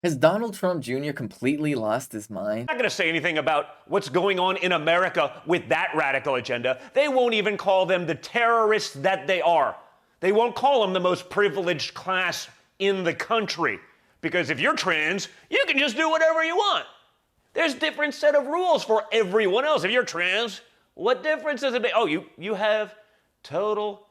Has Donald Trump Jr. completely lost his mind? I'm not going to say anything about what's going on in America with that radical agenda. They won't even call them the terrorists that they are. They won't call them the most privileged class in the country. Because if you're trans, you can just do whatever you want. There's a different set of rules for everyone else. If you're trans, what difference does it make? Oh, you have total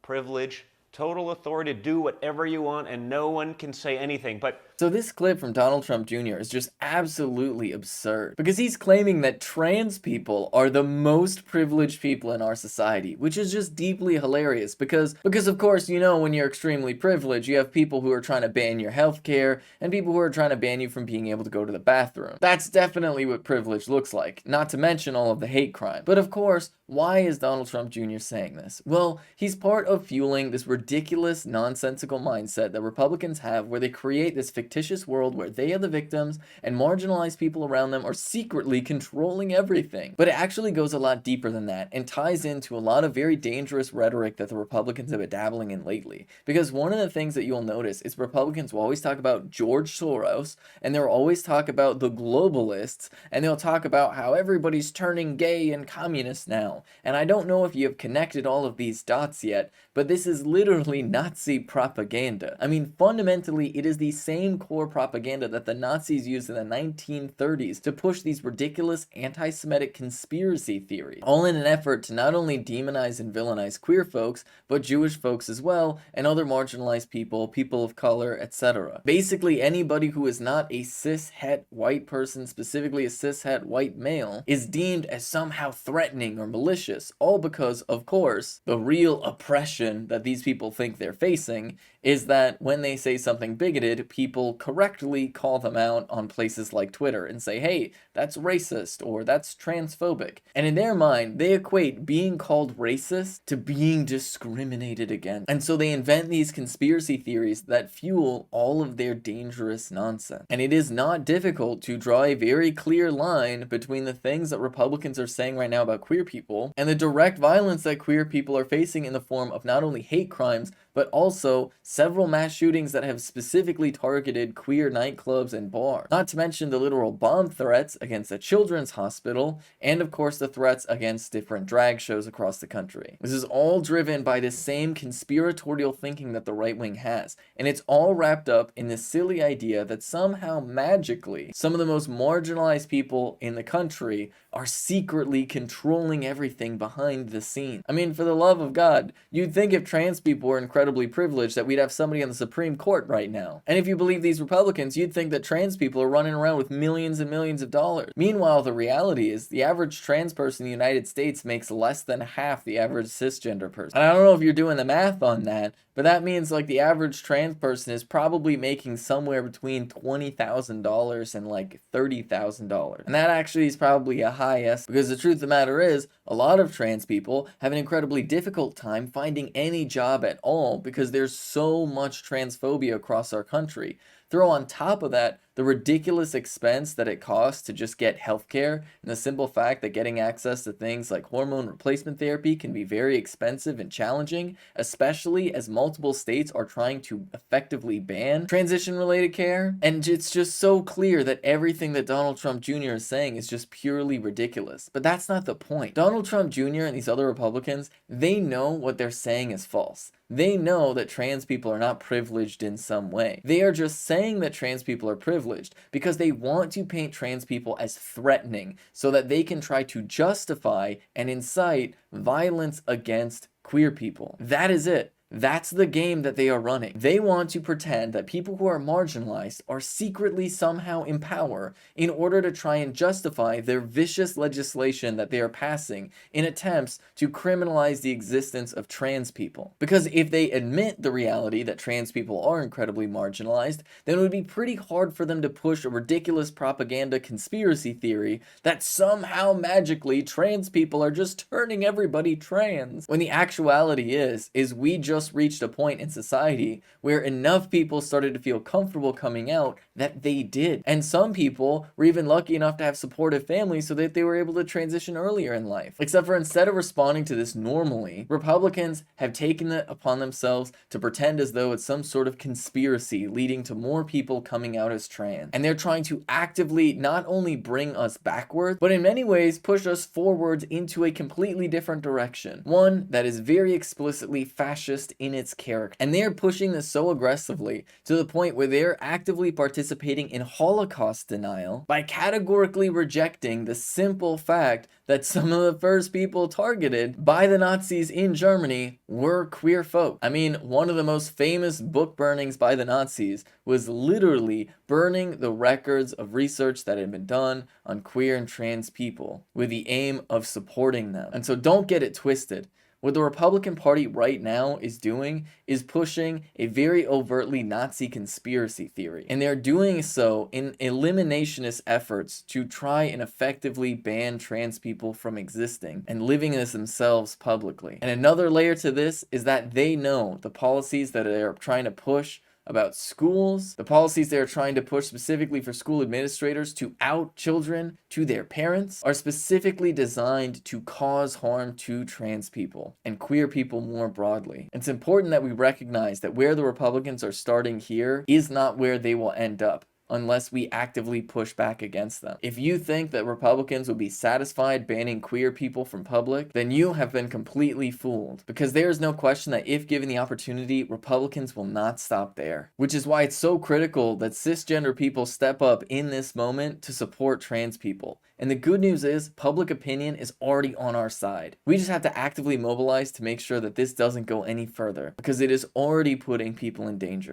privilege, total authority to do whatever you want, and no one can say anything. But So this clip from Donald Trump Jr. is just absolutely absurd because he's claiming that trans people are the most privileged people in our society, which is just deeply hilarious because of course, you know, when you're extremely privileged, you have people who are trying to ban your healthcare and people who are trying to ban you from being able to go to the bathroom. That's definitely what privilege looks like, not to mention all of the hate crime. But of course, why is Donald Trump Jr. saying this? Well, he's part of fueling this ridiculous, nonsensical mindset that Republicans have where they create this fictitious world where they are the victims and marginalized people around them are secretly controlling everything. But it actually goes a lot deeper than that and ties into a lot of very dangerous rhetoric that the Republicans have been dabbling in lately. Because one of the things that you'll notice is Republicans will always talk about George Soros and they'll always talk about the globalists and they'll talk about how everybody's turning gay and communist now. And I don't know if you have connected all of these dots yet, but this is literally Nazi propaganda. I mean, fundamentally, it is the same core propaganda that the Nazis used in the 1930s to push these ridiculous anti-Semitic conspiracy theories, all in an effort to not only demonize and villainize queer folks, but Jewish folks as well, and other marginalized people, people of color, etc. Basically, anybody who is not a cis-het white person, specifically a cis-het white male, is deemed as somehow threatening or malicious, all because, of course, the real oppression that these people think they're facing is that when they say something bigoted, people correctly call them out on places like Twitter and say, hey, that's racist or that's transphobic. And in their mind, they equate being called racist to being discriminated against. And so they invent these conspiracy theories that fuel all of their dangerous nonsense. And it is not difficult to draw a very clear line between the things that Republicans are saying right now about queer people and the direct violence that queer people are facing in the form of not only hate crimes, but also several mass shootings that have specifically targeted queer nightclubs and bars. Not to mention the literal bomb threats against a children's hospital, and of course the threats against different drag shows across the country. This is all driven by the same conspiratorial thinking that the right wing has, and it's all wrapped up in this silly idea that somehow magically some of the most marginalized people in the country are secretly controlling everything behind the scenes. I mean, for the love of God, you'd think if trans people were incredibly privileged that we'd have somebody on the Supreme Court right now. And if you believe these Republicans, you'd think that trans people are running around with millions and millions of dollars. Meanwhile, the reality is the average trans person in the United States makes less than half the average cisgender person. And I don't know if you're doing the math on that, but that means like the average trans person is probably making somewhere between $20,000 and like $30,000. And that actually is probably a high estimate because the truth of the matter is a lot of trans people have an incredibly difficult time finding any job at all because there's so much transphobia across our country. Throw on top of that the ridiculous expense that it costs to just get healthcare, and the simple fact that getting access to things like hormone replacement therapy can be very expensive and challenging, especially as multiple states are trying to effectively ban transition-related care. And it's just so clear that everything that Donald Trump Jr. is saying is just purely ridiculous. But that's not the point. Donald Trump Jr. and these other Republicans, they know what they're saying is false. They know that trans people are not privileged in some way. They are just saying that trans people are privileged because they want to paint trans people as threatening so that they can try to justify and incite violence against queer people. That is it. That's the game that they are running. They want to pretend that people who are marginalized are secretly somehow in power in order to try and justify their vicious legislation that they are passing in attempts to criminalize the existence of trans people. Because if they admit the reality that trans people are incredibly marginalized, then it would be pretty hard for them to push a ridiculous propaganda conspiracy theory that somehow magically trans people are just turning everybody trans. When the actuality is we just just reached a point in society where enough people started to feel comfortable coming out that they did. And some people were even lucky enough to have supportive families so that they were able to transition earlier in life. Except for instead of responding to this normally, Republicans have taken it upon themselves to pretend as though it's some sort of conspiracy leading to more people coming out as trans. And they're trying to actively not only bring us backwards, but in many ways push us forwards into a completely different direction. One that is very explicitly fascist in its character. And they're pushing this so aggressively to the point where they're actively participating in Holocaust denial by categorically rejecting the simple fact that some of the first people targeted by the Nazis in Germany were queer folk. I mean, one of the most famous book burnings by the Nazis was literally burning the records of research that had been done on queer and trans people with the aim of supporting them. And so don't get it twisted. What the Republican Party right now is doing is pushing a very overtly Nazi conspiracy theory. And they're doing so in eliminationist efforts to try and effectively ban trans people from existing and living as themselves publicly. And another layer to this is that they know the policies that they're trying to push about schools, the policies they're trying to push specifically for school administrators to out children to their parents, are specifically designed to cause harm to trans people and queer people more broadly. It's important that we recognize that where the Republicans are starting here is not where they will end up unless we actively push back against them. If you think that Republicans will be satisfied banning queer people from public, then you have been completely fooled, because there is no question that if given the opportunity, Republicans will not stop there. Which is why it's so critical that cisgender people step up in this moment to support trans people. And the good news is, public opinion is already on our side. We just have to actively mobilize to make sure that this doesn't go any further, because it is already putting people in danger.